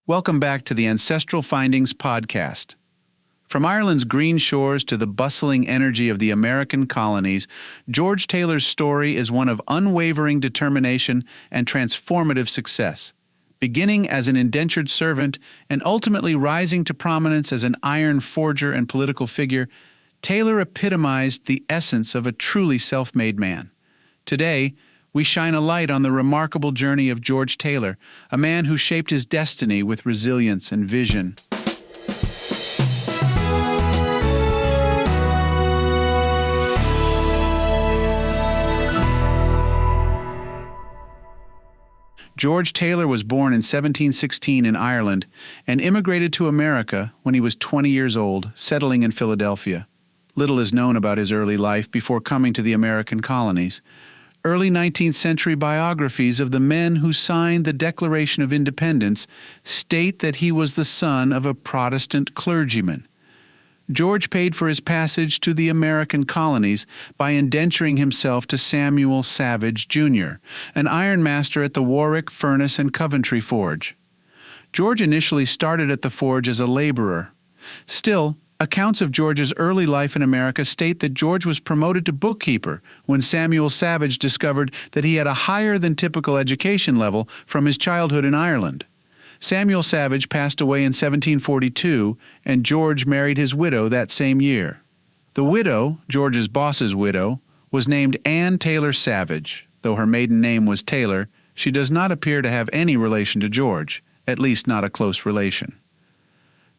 Welcome back to the Ancestral Findings podcast. From Ireland's green shores to the bustling energy of the American colonies, George Taylor's story is one of unwavering determination and transformative success. Beginning as an indentured servant and ultimately rising to prominence as an iron forger and political figure, Taylor epitomized the essence of a truly self-made man. Today, we shine a light on the remarkable journey of George Taylor, a man who shaped his destiny with resilience and vision. George Taylor was born in 1716 in Ireland and immigrated to America when he was 20 years old, settling in Philadelphia. Little is known about his early life before coming to the American colonies. Early 19th century biographies of the men who signed the Declaration of Independence state that he was the son of a Protestant clergyman. George paid for his passage to the American colonies by indenturing himself to Samuel Savage, Jr., an ironmaster at the Warwick, Furnace, and Coventry Forge. George initially started at the forge as a laborer. Still, accounts of George's early life in America state that George was promoted to bookkeeper when Samuel Savage discovered that he had a higher than typical education level from his childhood in Ireland. Samuel Savage passed away in 1742, and George married his widow that same year. The widow, George's boss's widow, was named Anne Taylor Savage. Though her maiden name was Taylor, she does not appear to have any relation to George, at least not a close relation.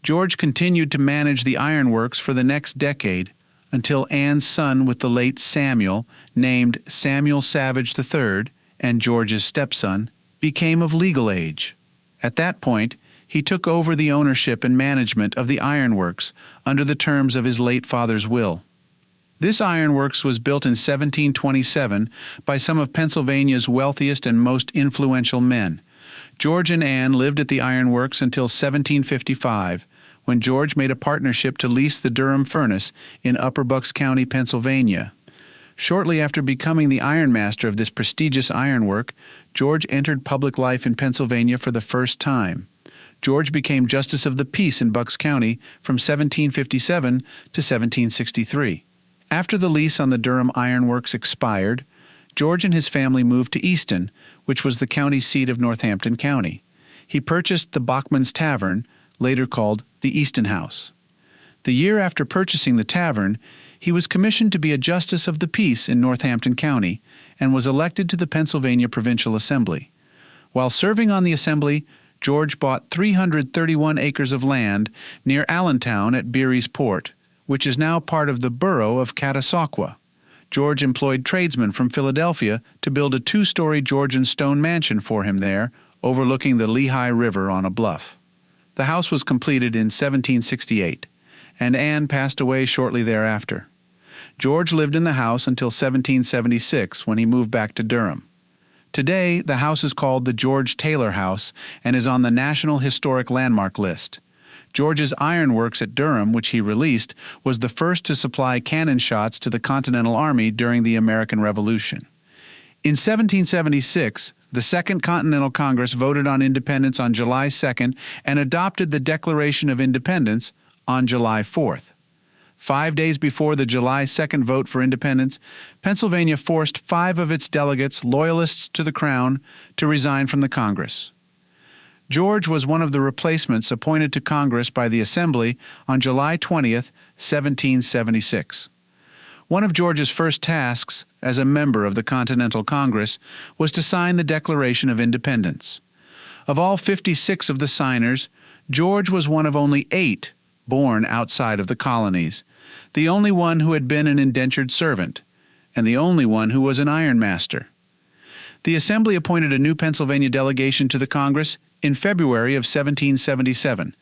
George continued to manage the ironworks for the next decade until Anne's son with the late Samuel, named Samuel Savage III, and George's stepson, became of legal age. At that point, he took over the ownership and management of the ironworks under the terms of his late father's will. This ironworks was built in 1727 by some of Pennsylvania's wealthiest and most influential men. George and Anne lived at the ironworks until 1755, when George made a partnership to lease the Durham Furnace in Upper Bucks County, Pennsylvania. Shortly after becoming the ironmaster of this prestigious ironwork, George entered public life in Pennsylvania for the first time. George became Justice of the Peace in Bucks County from 1757 to 1763. After the lease on the Durham Ironworks expired, George and his family moved to Easton, which was the county seat of Northampton County. He purchased the Bachman's Tavern, later called the Easton House. The year after purchasing the tavern, he was commissioned to be a Justice of the Peace in Northampton County and was elected to the Pennsylvania Provincial Assembly. While serving on the Assembly, George bought 331 acres of land near Allentown at Beery's Port, which is now part of the borough of Catasauqua. George employed tradesmen from Philadelphia to build a two-story Georgian stone mansion for him there, overlooking the Lehigh River on a bluff. The house was completed in 1768, and Anne passed away shortly thereafter. George lived in the house until 1776, when he moved back to Durham. Today, the house is called the George Taylor House and is on the National Historic Landmark List. George's ironworks at Durham, which he released, was the first to supply cannon shots to the Continental Army during the American Revolution. In 1776, the Second Continental Congress voted on independence on July 2nd and adopted the Declaration of Independence on July 4th. 5 days before the July 2nd vote for independence, Pennsylvania forced 5 of its delegates, loyalists to the Crown, to resign from the Congress. George was one of the replacements appointed to Congress by the Assembly on July 20th, 1776. One of George's first tasks as a member of the Continental Congress was to sign the Declaration of Independence. Of all 56 of the signers, George was one of only 8 born outside of the colonies, the only one who had been an indentured servant, and the only one who was an ironmaster. The Assembly appointed a new Pennsylvania delegation to the Congress in February of 1777,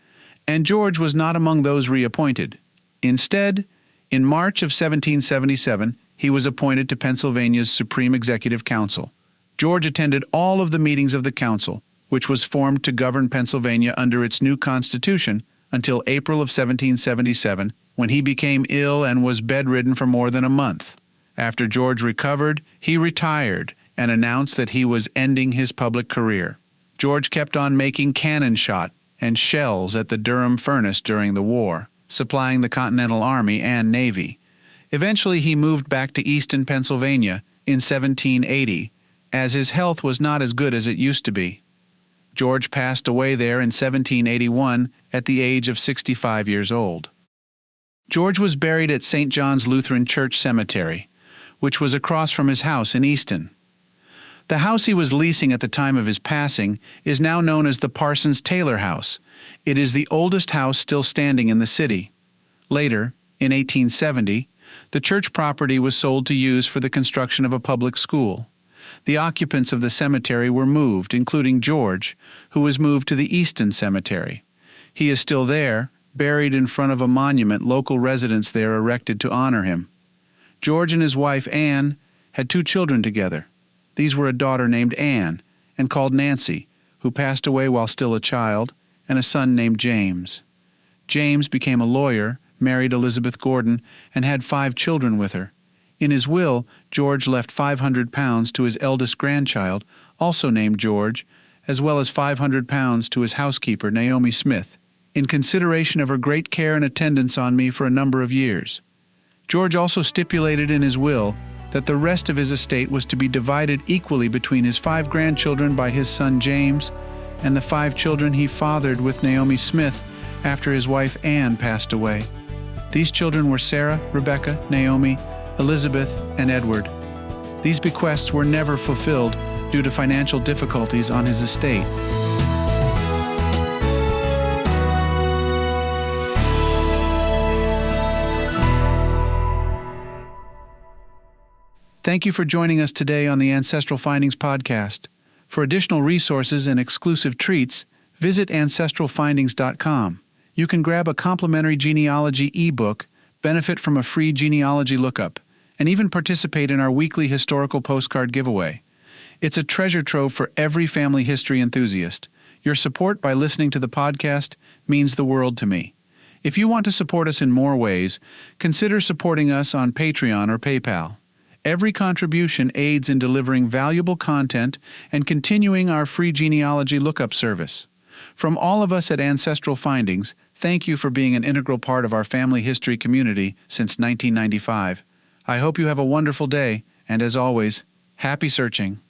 and George was not among those reappointed. Instead, in March of 1777, he was appointed to Pennsylvania's Supreme Executive Council. George attended all of the meetings of the council, which was formed to govern Pennsylvania under its new constitution until April of 1777, when he became ill and was bedridden for more than a month. After George recovered, he retired and announced that he was ending his public career. George kept on making cannon shot and shells at the Durham Furnace during the war, supplying the Continental Army and Navy. Eventually he moved back to Easton, Pennsylvania in 1780, as his health was not as good as it used to be. George passed away there in 1781 at the age of 65 years old. George was buried at St. John's Lutheran Church Cemetery, which was across from his house in Easton. The house he was leasing at the time of his passing is now known as the Parsons Taylor House. It is the oldest house still standing in the city. Later, in 1870, the church property was sold to use for the construction of a public school. The occupants of the cemetery were moved, including George, who was moved to the Easton Cemetery. He is still there, buried in front of a monument local residents there erected to honor him. George and his wife, Anne, had 2 children together. These were a daughter named Anne and called Nancy, who passed away while still a child, and a son named James. James became a lawyer, married Elizabeth Gordon, and had 5 children with her. In his will, George left £500 to his eldest grandchild, also named George, as well as £500 to his housekeeper, Naomi Smith, in consideration of her great care and attendance on me for a number of years. George also stipulated in his will that the rest of his estate was to be divided equally between his 5 grandchildren by his son James and the 5 children he fathered with Naomi Smith after his wife Anne passed away. These children were Sarah, Rebecca, Naomi, Elizabeth, and Edward. These bequests were never fulfilled due to financial difficulties on his estate. Thank you for joining us today on the Ancestral Findings podcast. For additional resources and exclusive treats, visit ancestralfindings.com. You can grab a complimentary genealogy ebook, benefit from a free genealogy lookup, and even participate in our weekly historical postcard giveaway. It's a treasure trove for every family history enthusiast. Your support by listening to the podcast means the world to me. If you want to support us in more ways, consider supporting us on Patreon or PayPal. Every contribution aids in delivering valuable content and continuing our free genealogy lookup service. From all of us at Ancestral Findings, thank you for being an integral part of our family history community since 1995. I hope you have a wonderful day, and as always, happy searching.